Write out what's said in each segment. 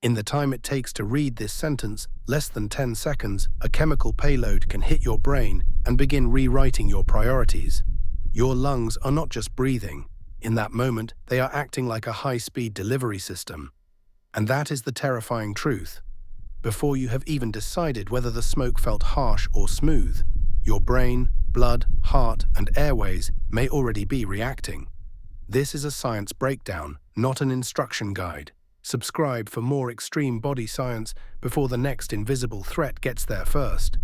In the time it takes to read this sentence, less than 10 seconds, a chemical payload can hit your brain and begin rewriting your priorities. Your lungs are not just breathing. In that moment, they are acting like a high-speed delivery system. And that is the terrifying truth. Before you have even decided whether the smoke felt harsh or smooth, your brain, blood, heart, and airways may already be reacting. This is a science breakdown, not an instruction guide. Subscribe for more extreme body science before the next invisible threat gets there first.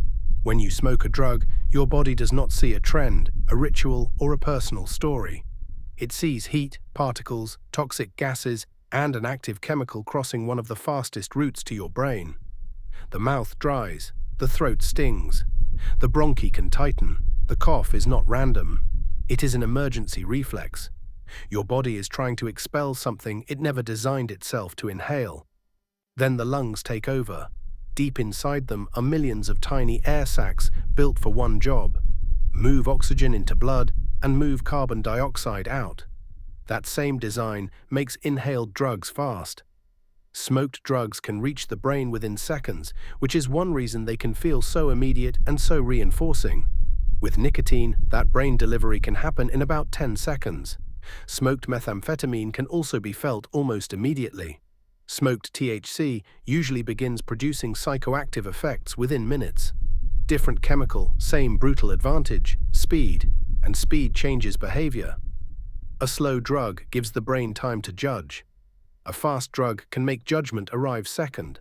When you smoke a drug, your body does not see a trend, a ritual, or a personal story. It sees heat, particles, toxic gases, and an active chemical crossing one of the fastest routes to your brain. The mouth dries, the throat stings, the bronchi can tighten, the cough is not random. It is an emergency reflex. Your body is trying to expel something it never designed itself to inhale. Then the lungs take over. Deep inside them are millions of tiny air sacs built for one job: move oxygen into blood and move carbon dioxide out. That same design makes inhaled drugs fast. Smoked drugs can reach the brain within seconds, which is one reason they can feel so immediate and so reinforcing. With nicotine, that brain delivery can happen in about 10 seconds. Smoked methamphetamine can also be felt almost immediately. Smoked THC usually begins producing psychoactive effects within minutes. Different chemical, same brutal advantage: speed, and speed changes behavior. A slow drug gives the brain time to judge. A fast drug can make judgment arrive second.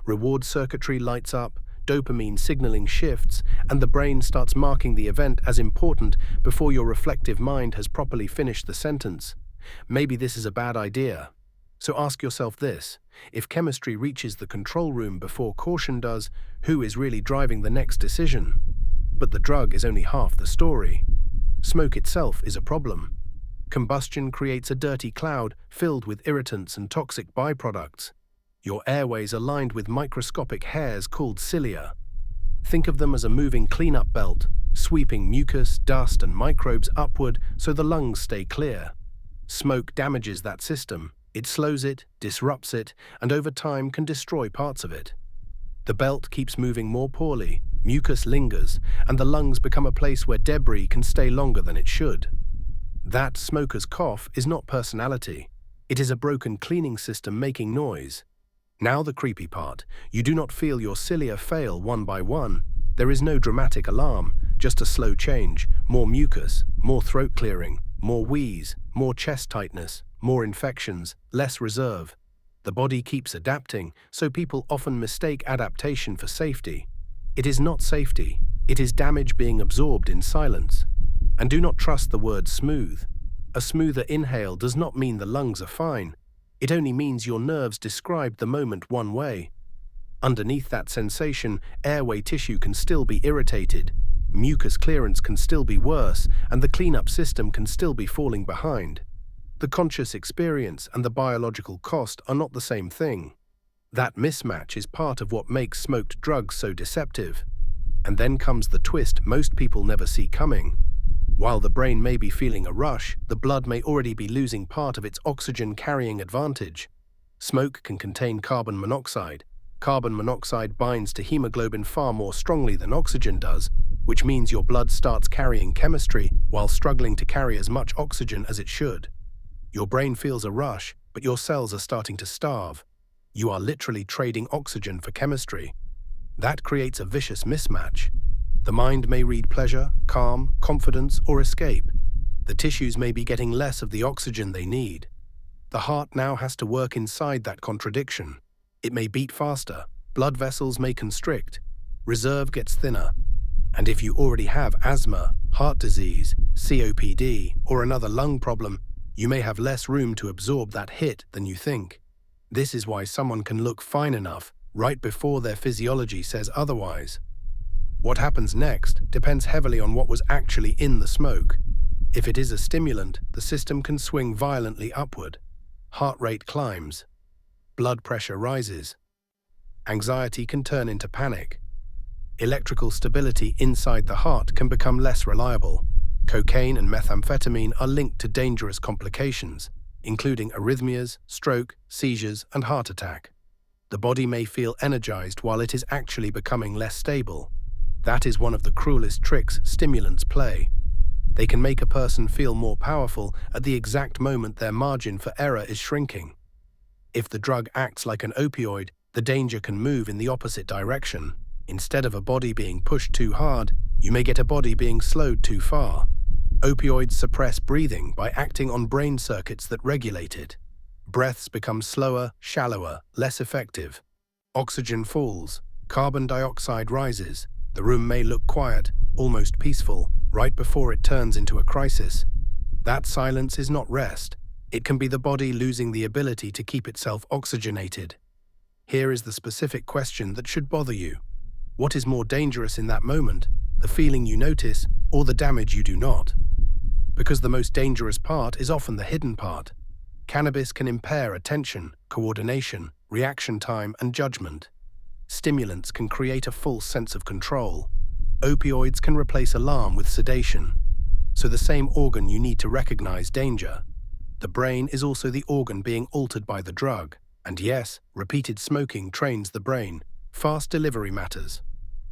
Reward circuitry lights up, dopamine signaling shifts, and the brain starts marking the event as important before your reflective mind has properly finished the sentence. Maybe this is a bad idea. So ask yourself this: if chemistry reaches the control room before caution does, who is really driving the next decision? But the drug is only half the story. Smoke itself is a problem. Combustion creates a dirty cloud filled with irritants and toxic byproducts. Your airways are lined with microscopic hairs called cilia. Think of them as a moving cleanup belt, sweeping mucus, dust, and microbes upward so the lungs stay clear. Smoke damages that system. It slows it, disrupts it, and over time can destroy parts of it. The belt keeps moving more poorly, mucus lingers, and the lungs become a place where debris can stay longer than it should. That smoker's cough is not personality. It is a broken cleaning system making noise. Now the creepy part: you do not feel your cilia fail one by one. There is no dramatic alarm, just a slow change: more mucus, more throat clearing, more wheeze, more chest tightness, more infections, less reserve. The body keeps adapting, so people often mistake adaptation for safety. It is not safety, it is damage being absorbed in silence. And do not trust the word smooth. A smoother inhale does not mean the lungs are fine. It only means your nerves described the moment one way. Underneath that sensation, airway tissue can still be irritated, mucus clearance can still be worse, and the cleanup system can still be falling behind. The conscious experience and the biological cost are not the same thing. That mismatch is part of what makes smoked drugs so deceptive. And then comes the twist most people never see coming. While the brain may be feeling a rush, the blood may already be losing part of its oxygen-carrying advantage. Smoke can contain carbon monoxide. Carbon monoxide binds to hemoglobin far more strongly than oxygen does, which means your blood starts carrying chemistry while struggling to carry as much oxygen as it should. Your brain feels a rush, but your cells are starting to starve. You are literally trading oxygen for chemistry. That creates a vicious mismatch. The mind may read pleasure, calm, confidence, or escape. The tissues may be getting less of the oxygen they need. The heart now has to work inside that contradiction. It may beat faster, blood vessels may constrict, reserve gets thinner. And if you already have asthma, heart disease, COPD, or another lung problem, you may have less room to absorb that hit than you think. This is why someone can look fine enough right before their physiology says otherwise. What happens next depends heavily on what was actually in the smoke. If it is a stimulant, the system can swing violently upward. Heart rate climbs. Blood pressure rises. Anxiety can turn into panic. Electrical stability inside the heart can become less reliable. Cocaine and methamphetamine are linked to dangerous complications, including arrhythmias, stroke, seizures, and heart attack. The body may feel energized while it is actually becoming less stable. That is one of the cruelest tricks stimulants play. They can make a person feel more powerful at the exact moment their margin for error is shrinking. If the drug acts like an opioid, the danger can move in the opposite direction. Instead of a body being pushed too hard, you may get a body being slowed too far. Opioids suppress breathing by acting on brain circuits that regulate it. Breaths become slower, shallower, less effective. Oxygen falls, carbon dioxide rises. The room may look quiet, almost peaceful, right before it turns into a crisis. That silence is not rest. It can be the body losing the ability to keep itself oxygenated. Here is the specific question that should bother you. What is more dangerous in that moment, the feeling you notice or the damage you do not? Because the most dangerous part is often the hidden part. Cannabis can impair attention, coordination, reaction time, and judgment. Stimulants can create a false sense of control. Opioids can replace alarm with sedation. So the same organ you need to recognize danger. The brain is also the organ being altered by the drug. And yes, repeated smoking trains the brain. Fast delivery matters.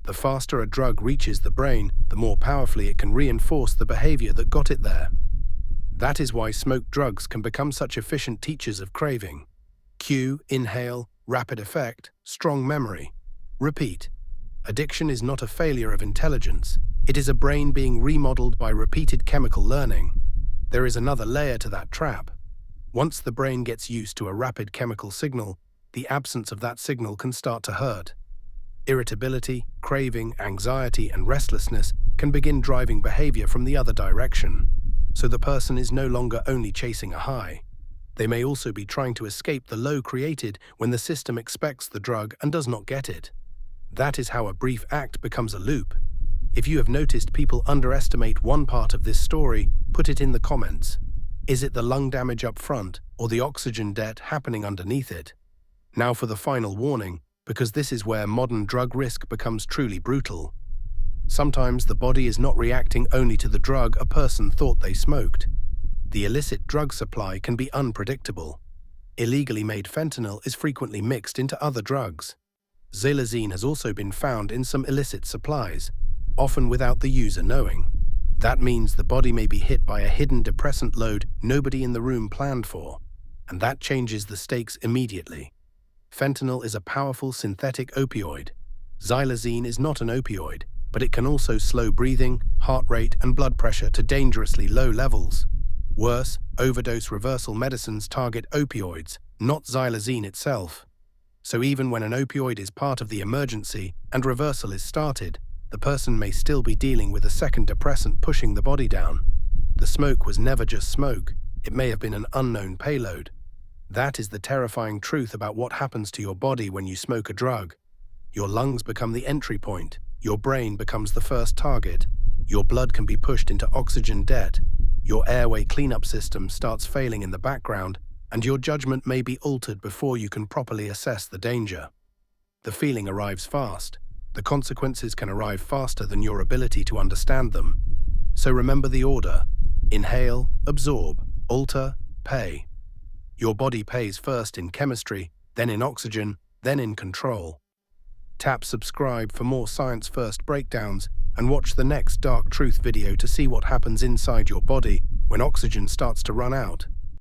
The faster a drug reaches the brain, the more powerfully it can reinforce the behavior that got it there. That is why smoked drugs can become such efficient teachers of craving. Cue, inhale, rapid effect, strong memory. Repeat. Addiction is not a failure of intelligence. It is a brain being remodeled by repeated chemical learning. There is another layer to that trap. Once the brain gets used to a rapid chemical signal, the absence of that signal can start to hurt. Irritability, craving, anxiety, and restlessness can begin driving behavior from the other direction. So the person is no longer only chasing a high. They may also be trying to escape the low created when the system expects the drug and does not get it. That is how a brief act becomes a loop. If you have noticed people underestimate one part of this story, put it in the comments. Is it the lung damage up front or the oxygen debt happening underneath it? Now for the final warning, because this is where modern drug risk becomes truly brutal. Sometimes the body is not reacting only to the drug a person thought they smoked. The illicit drug supply can be unpredictable. Illegally made fentanyl is frequently mixed into other drugs. Xylazine has also been found in some illicit supplies, often without the user knowing. That means the body may be hit by a hidden depressant load nobody in the room planned for, and that changes the stakes immediately. Fentanyl is a powerful synthetic opioid. Xylazine is not an opioid, but it can also slow breathing, heart rate, and blood pressure to dangerously low levels. Worse, overdose reversal medicines target opioids, not xylazine itself. So even when an opioid is part of the emergency and reversal is started, the person may still be dealing with a second depressant pushing the body down. The smoke was never just smoke, it may have been an unknown payload. That is the terrifying truth about what happens to your body when you smoke a drug. Your lungs become the entry point, your brain becomes the first target, your blood can be pushed into oxygen debt, your airway cleanup system starts failing in the background, and your judgment may be altered before you can properly assess the danger. The feeling arrives fast. The consequences can arrive faster than your ability to understand them. So remember the order. Inhale, absorb, alter, pay. Your body pays first in chemistry, then in oxygen, then in control. Tap subscribe for more Science First breakdowns and watch the next Dark Truth video to see what happens inside your body when oxygen starts to run out.